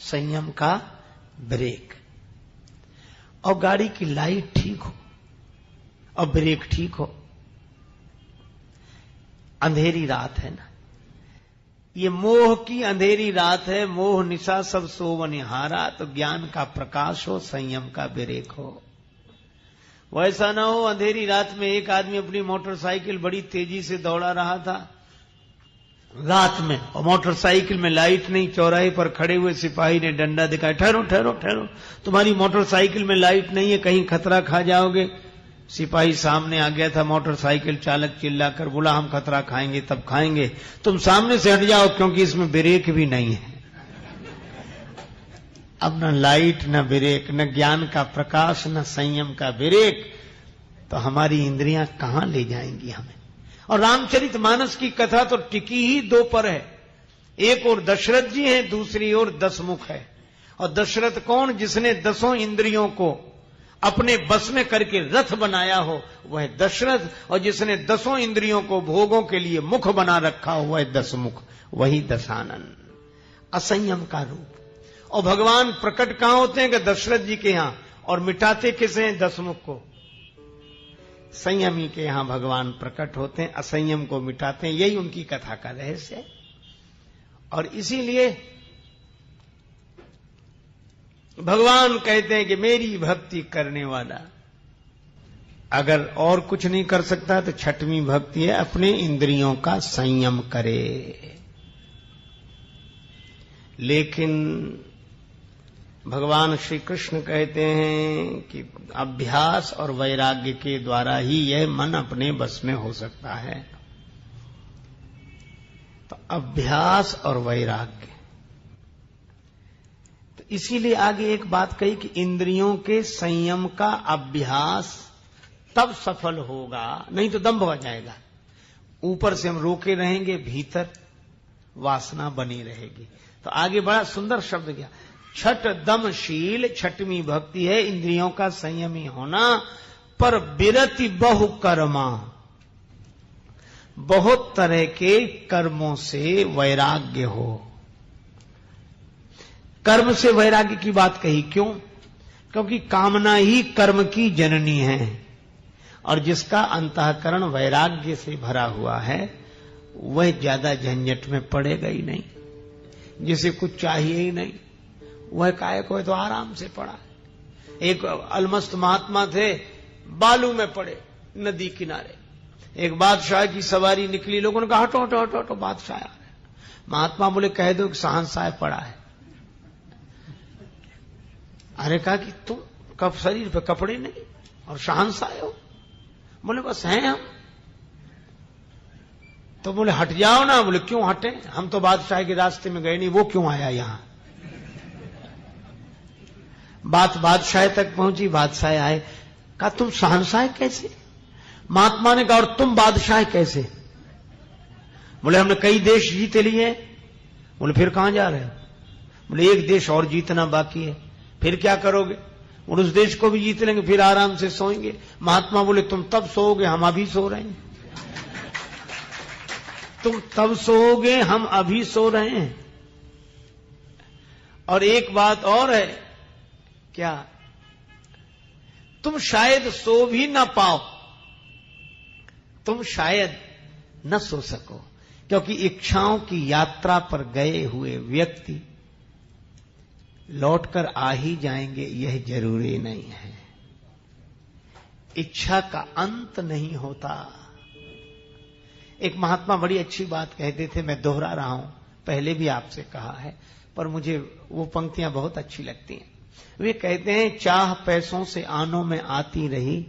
संयम का ब्रेक। और गाड़ी की लाइट ठीक हो और ब्रेक ठीक हो। अंधेरी रात है ना, ये मोह की अंधेरी रात है, मोह निशा सब सोवनिहारा, तो ज्ञान का प्रकाश हो, संयम का ब्रेक हो। वैसा ना हो अंधेरी रात में एक आदमी अपनी मोटरसाइकिल बड़ी तेजी से दौड़ा रहा था रात में, और मोटरसाइकिल में लाइट नहीं, चौराहे पर खड़े हुए सिपाही ने डंडा दिखाया, ठहरो ठहरो ठहरो, तुम्हारी मोटरसाइकिल में लाइट नहीं है, कहीं खतरा खा जाओगे। सिपाही सामने आ गया था, मोटरसाइकिल चालक चिल्लाकर बोला, हम खतरा खाएंगे तब खाएंगे, तुम सामने से हट जाओ क्योंकि इसमें ब्रेक भी नहीं है। अब न लाइट न ब्रेक, न ज्ञान का प्रकाश, न संयम का ब्रेक, तो हमारी इंद्रियां कहां ले जाएंगी हमें। और रामचरितमानस की कथा तो टिकी ही दो पर है, एक और दशरथ जी हैं, दूसरी ओर दशमुख है। और दशरथ कौन? जिसने 10 इंद्रियों को अपने बस में करके रथ बनाया हो, वह दशरथ। और जिसने 10 इंद्रियों को भोगों के लिए मुख बना रखा हो, वह दशमुख, वही दशानन, असंयम का रूप। और भगवान प्रकट कहां होते हैं? कि दशरथ जी के यहां। और मिटाते किसे हैं? दशमुख को। संयमी के यहां भगवान प्रकट होते हैं, असंयम को मिटाते हैं। यही उनकी कथा का रहस्य है। और इसीलिए भगवान कहते हैं कि मेरी भक्ति करने वाला अगर और कुछ नहीं कर सकता तो छठवीं भक्ति है, अपने इंद्रियों का संयम करे। लेकिन भगवान श्री कृष्ण कहते हैं कि अभ्यास और वैराग्य के द्वारा ही यह मन अपने बस में हो सकता है। तो अभ्यास और वैराग्य, तो इसीलिए आगे एक बात कही कि इंद्रियों के संयम का अभ्यास तब सफल होगा, नहीं तो दंभ हो जाएगा। ऊपर से हम रोके रहेंगे, भीतर वासना बनी रहेगी। तो आगे बड़ा सुंदर शब्द किया, छठ दमशील, छठवीं भक्ति है इंद्रियों का संयमी होना। पर बिरति बहु कर्मा, बहुत तरह के कर्मों से वैराग्य हो। कर्म से वैराग्य की बात कही, क्यों? क्योंकि कामना ही कर्म की जननी है, और जिसका अंतःकरण वैराग्य से भरा हुआ है वह ज्यादा झंझट में पड़ेगा ही नहीं। जिसे कुछ चाहिए ही नहीं वह काय को तो आराम से पड़ा। एक अलमस्त महात्मा थे, बालू में पड़े नदी किनारे। एक बादशाह की सवारी निकली, लोगों ने कहा हटो हटो हटो हटो, बादशाह आ रहे। महात्मा बोले कह दो कि शहंशाह पड़ा है। अरे कहा कि तुम कब शरीर पे कपड़े नहीं और शहंशाह हो? बोले बस हैं हम। तो बोले हट जाओ ना। बोले क्यों हटे? हम तो बादशाह के रास्ते में गए नहीं, वो क्यों आया यहां? बात बादशाह तक पहुंची, बादशाह आए, कहा तुम शहंशाह कैसे? महात्मा ने कहा और तुम बादशाह कैसे? बोले हमने कई देश जीत लिए। बोले फिर कहां जा रहे हो? बोले एक देश और जीतना बाकी है। फिर क्या करोगे? बोले उस देश को भी जीत लेंगे, फिर आराम से सोएंगे। महात्मा बोले तुम तब सोओगे, हम अभी सो रहे हैं। तुम तब सोओगे, हम अभी सो रहे हैं। और एक बात और है, क्या? तुम शायद सो भी ना पाओ, तुम शायद न सो सको, क्योंकि इच्छाओं की यात्रा पर गए हुए व्यक्ति लौटकर आ ही जाएंगे, यह जरूरी नहीं है। इच्छा का अंत नहीं होता। एक महात्मा बड़ी अच्छी बात कहते थे, मैं दोहरा रहा हूं, पहले भी आपसे कहा है, पर मुझे वो पंक्तियां बहुत अच्छी लगती हैं। वे कहते हैं, चाह पैसों से आनों में आती रही,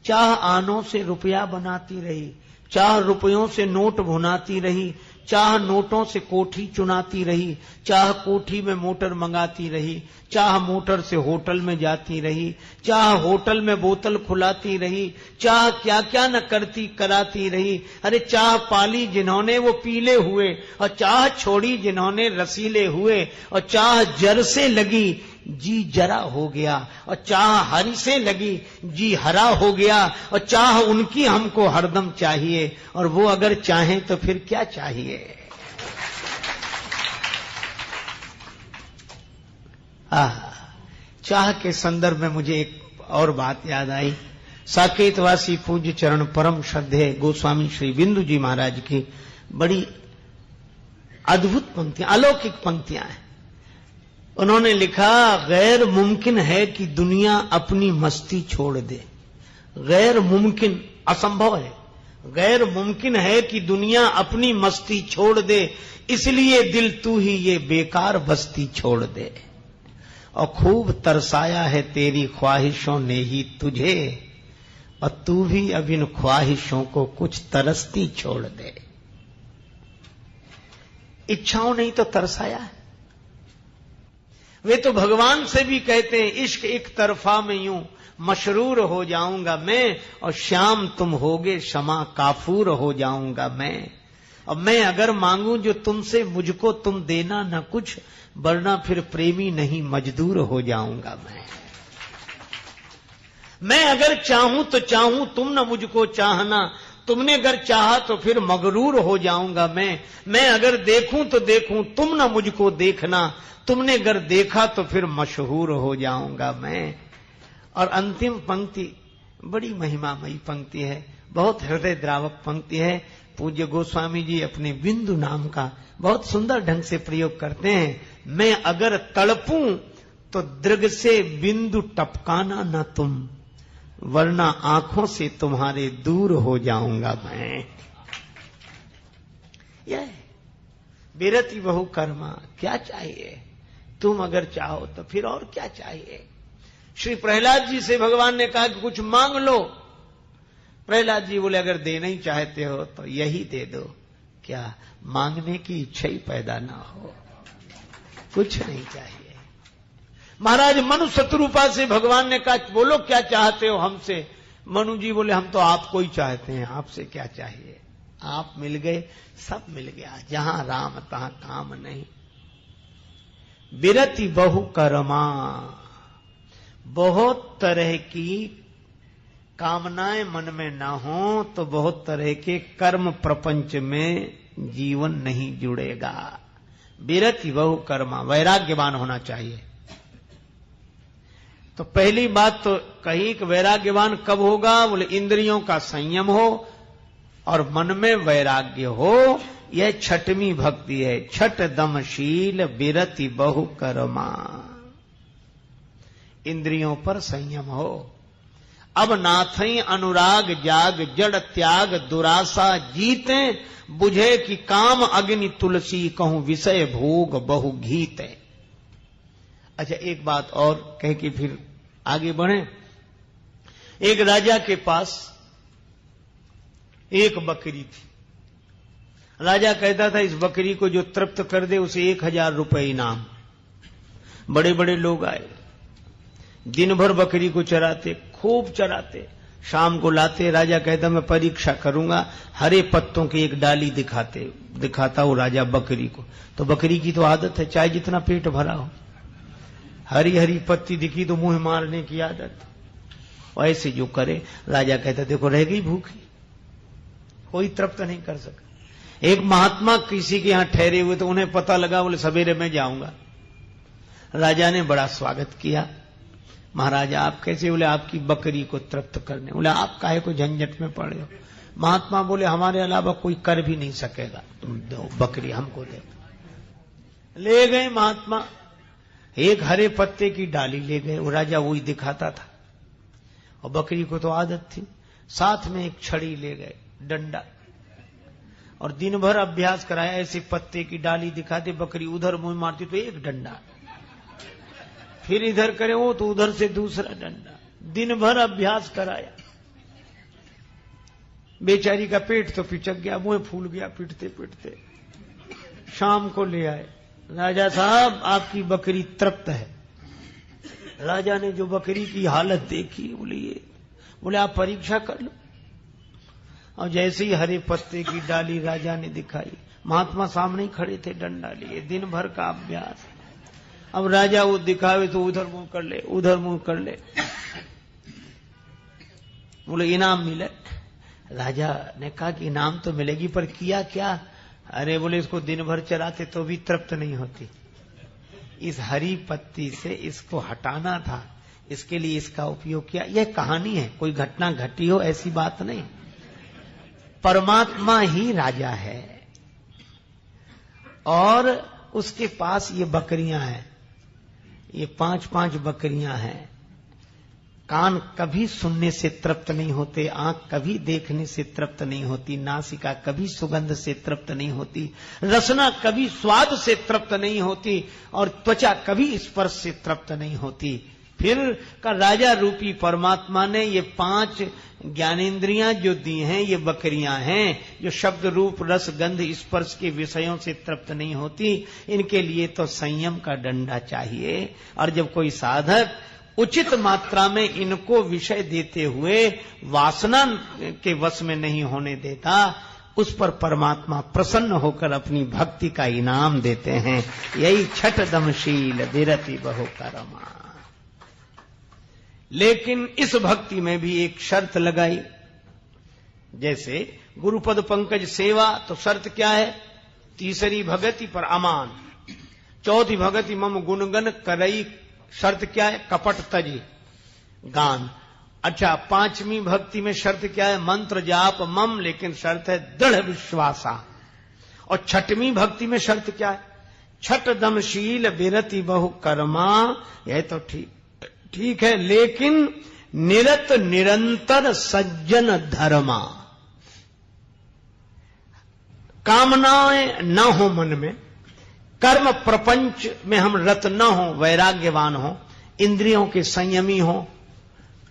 चाह आनों से रुपया बनाती रही, चाह रुपयों से नोट भुनाती रही, चाह नोटों से कोठी चुनाती रही, चाह कोठी में मोटर मंगाती रही, चाह मोटर से होटल में जाती रही, चाह होटल में बोतल खुलाती रही, चाह क्या क्या न करती कराती रही। अरे चाह पाली जिन्होंने वो पीले हुए, और चाह छोड़ी जिन्होंने रसीले हुए, और चाह जर से लगी जी जरा हो गया, और चाह हरि से लगी जी हरा हो गया, और चाह उनकी हमको हरदम चाहिए, और वो अगर चाहें तो फिर क्या चाहिए। चाह के संदर्भ में मुझे एक और बात याद आई। साकेतवासी पूज्य चरण परम श्रद्धेय गोस्वामी श्री बिंदु जी महाराज की बड़ी अद्भुत पंक्तियां, अलौकिक पंक्तियां हैं। उन्होंने लिखा, गैर मुमकिन है कि दुनिया अपनी मस्ती छोड़ दे। गैर मुमकिन, असंभव है, गैर मुमकिन है कि दुनिया अपनी मस्ती छोड़ दे, इसलिए दिल तू ही ये बेकार बस्ती छोड़ दे। और खूब तरसाया है तेरी ख्वाहिशों ने ही तुझे, और तू भी अब इन ख्वाहिशों को कुछ तरसती छोड़ दे। इच्छाओं ने ही तो तरसाया है। वे तो भगवान से भी कहते हैं, इश्क एक तरफा में यूं मशरूर हो जाऊंगा मैं, और श्याम तुम होगे क्षमा काफूर हो जाऊंगा मैं। और मैं अगर मांगू जो तुमसे, मुझको तुम देना न कुछ, वरना फिर प्रेमी नहीं मजदूर हो जाऊंगा मैं अगर चाहूं तो चाहूं, तुम न मुझको चाहना, तुमने अगर चाहा तो फिर मगरूर हो जाऊंगा मैं अगर देखूं तो देखूं, तुम न मुझको देखना, तुमने अगर देखा तो फिर मशहूर हो जाऊंगा मैं। और अंतिम पंक्ति बड़ी महिमामयी पंक्ति है, बहुत हृदय द्रावक पंक्ति है। पूज्य गोस्वामी जी अपने बिंदु नाम का बहुत सुंदर ढंग से प्रयोग करते हैं। मैं अगर तड़पूं तो दृग से बिंदु टपकाना न तुम, वरना आंखों से तुम्हारे दूर हो जाऊंगा मैं। यह बिरति बहु कर्मा, क्या चाहिए? तुम अगर चाहो तो फिर और क्या चाहिए? श्री प्रहलाद जी से भगवान ने कहा कि कुछ मांग लो। प्रहलाद जी बोले, अगर देना ही चाहते हो तो यही दे दो। क्या मांगने की इच्छा ही पैदा ना हो, कुछ नहीं चाहिए। महाराज मनु शत्रुपा से भगवान ने कहा, बोलो क्या चाहते हो हमसे? मनु जी बोले, हम तो आपको ही चाहते हैं, आपसे क्या चाहिए? आप मिल गए, सब मिल गया, जहां राम तहां काम नहीं। बिरति बहु कर्मा, बहुत तरह की कामनाएं मन में ना हो तो बहुत तरह के कर्म प्रपंच में जीवन नहीं जुड़ेगा। बिरति बहु कर्मा, वैराग्यवान होना चाहिए। तो पहली बात तो कही कि वैराग्यवान कब होगा? बोले इंद्रियों का संयम हो और मन में वैराग्य हो। यह छठवीं भक्ति है, छठ दमशील बिरति बहु कर्मा। इंद्रियों पर संयम हो। अब नाथई अनुराग जाग, जड़ त्याग दुरासा जीते, बुझे कि काम अग्नि तुलसी, कहूं विषय भोग बहु घीते। अच्छा, एक बात और कह के फिर आगे बढ़े। एक राजा के पास एक बकरी थी। राजा कहता था, इस बकरी को जो तृप्त कर दे उसे 1000 रुपए इनाम। बड़े बड़े लोग आए, दिन भर बकरी को चराते, खूब चराते, शाम को लाते। राजा कहता, मैं परीक्षा करूंगा। हरे पत्तों की एक डाली दिखाता वो राजा बकरी को। तो बकरी की तो आदत है, चाहे जितना पेट भरा हो, हरी हरी पत्ती दिखी तो मुंह मारने की आदत। ऐसे जो करे, राजा कहता, देखो रह गई भूखी, कोई तृप्त नहीं कर सका। एक महात्मा किसी के यहां ठहरे हुए, तो उन्हें पता लगा, बोले सवेरे मैं जाऊंगा। राजा ने बड़ा स्वागत किया। महाराज आप कैसे? बोले आपकी बकरी को तृप्त करने। बोले आप काहे को झंझट में पड़े हो? महात्मा बोले, हमारे अलावा कोई कर भी नहीं सकेगा, तुम दो बकरी हमको दे। ले गए महात्मा, एक हरे पत्ते की डाली ले गए। वो राजा वही दिखाता था, और बकरी को तो आदत थी। साथ में एक छड़ी ले गए, डंडा, और दिन भर अभ्यास कराया। ऐसे पत्ते की डाली दिखाते, बकरी उधर मुंह मारती तो एक डंडा, फिर इधर करे वो तो उधर से दूसरा डंडा। दिन भर अभ्यास कराया। बेचारी का पेट तो पिचक गया, मुंह फूल गया पिटते पिटते। शाम को ले आए, राजा साहब आपकी बकरी तृप्त है। राजा ने जो बकरी की हालत देखी, बोले आप परीक्षा कर लो। और जैसे ही हरे पत्ते की डाली राजा ने दिखाई, महात्मा सामने ही खड़े थे डंडा लिए, दिन भर का अभ्यास। अब राजा वो दिखावे तो उधर मुंह कर ले, उधर मुंह कर ले। बोले इनाम मिले। राजा ने कहा कि इनाम तो मिलेगी, पर किया क्या? अरे बोले इसको दिन भर चराते तो भी तृप्त नहीं होती, इस हरी पत्ती से इसको हटाना था, इसके लिए इसका उपयोग किया। यह कहानी है, कोई घटना घटी हो ऐसी बात नहीं। परमात्मा ही राजा है और उसके पास ये बकरियां हैं, ये 5-5 बकरियां हैं। कान कभी सुनने से तृप्त नहीं होते, आंख कभी देखने से तृप्त नहीं होती, नासिका कभी सुगंध से तृप्त नहीं होती, रसना कभी स्वाद से तृप्त नहीं होती और त्वचा कभी स्पर्श से तृप्त नहीं होती। फिर का राजा रूपी परमात्मा ने ये 5 ज्ञानेंद्रियां जो दी हैं, ये बकरियां हैं जो शब्द रूप रस गंध स्पर्श के विषयों से तृप्त नहीं होती। इनके लिए तो संयम का डंडा चाहिए और जब कोई साधक उचित मात्रा में इनको विषय देते हुए वासना के वश में नहीं होने देता, उस पर परमात्मा प्रसन्न होकर अपनी भक्ति का इनाम देते हैं। यही छठ दमशील विरति बहु करमा। लेकिन इस भक्ति में भी एक शर्त लगाई। जैसे गुरुपद पंकज सेवा, तो शर्त क्या है? तीसरी भगति पर अमान, चौथी भगति मम गुणगन करई, शर्त क्या है? कपट तजी गान। अच्छा, 5वीं भक्ति में शर्त क्या है? मंत्र जाप मम, लेकिन शर्त है दृढ़ विश्वासा। और 6वीं भक्ति में शर्त क्या है? छठ दमशील विरति बहु कर्मा। यह तो ठीक है, लेकिन निरत निरंतर सज्जन धर्मा। कामनाएं न हो मन में, कर्म प्रपंच में हम रत न हो, वैराग्यवान हो, इंद्रियों के संयमी हो।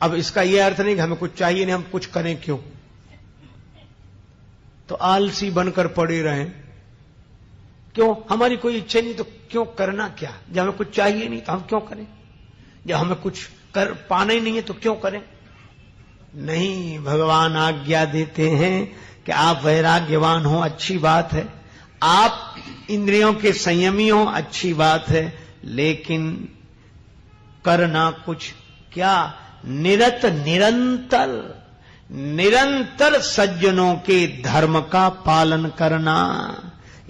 अब इसका यह अर्थ नहीं कि हमें कुछ चाहिए नहीं, हम कुछ करें क्यों? तो आलसी बनकर पड़े रहें। क्यों? हमारी कोई इच्छा नहीं तो क्यों करना क्या? जब हमें कुछ चाहिए नहीं तो हम क्यों करें? जब हमें कुछ कर पाना ही नहीं है तो क्यों करें? नहीं, भगवान आज्ञा देते हैं कि आप वैराग्यवान हो, अच्छी बात है, आप इंद्रियों के संयमी हो, अच्छी बात है, लेकिन करना कुछ क्या? निरत निरंतर सज्जनों के धर्म का पालन करना।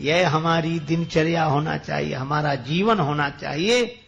यह हमारी दिनचर्या होना चाहिए, हमारा जीवन होना चाहिए।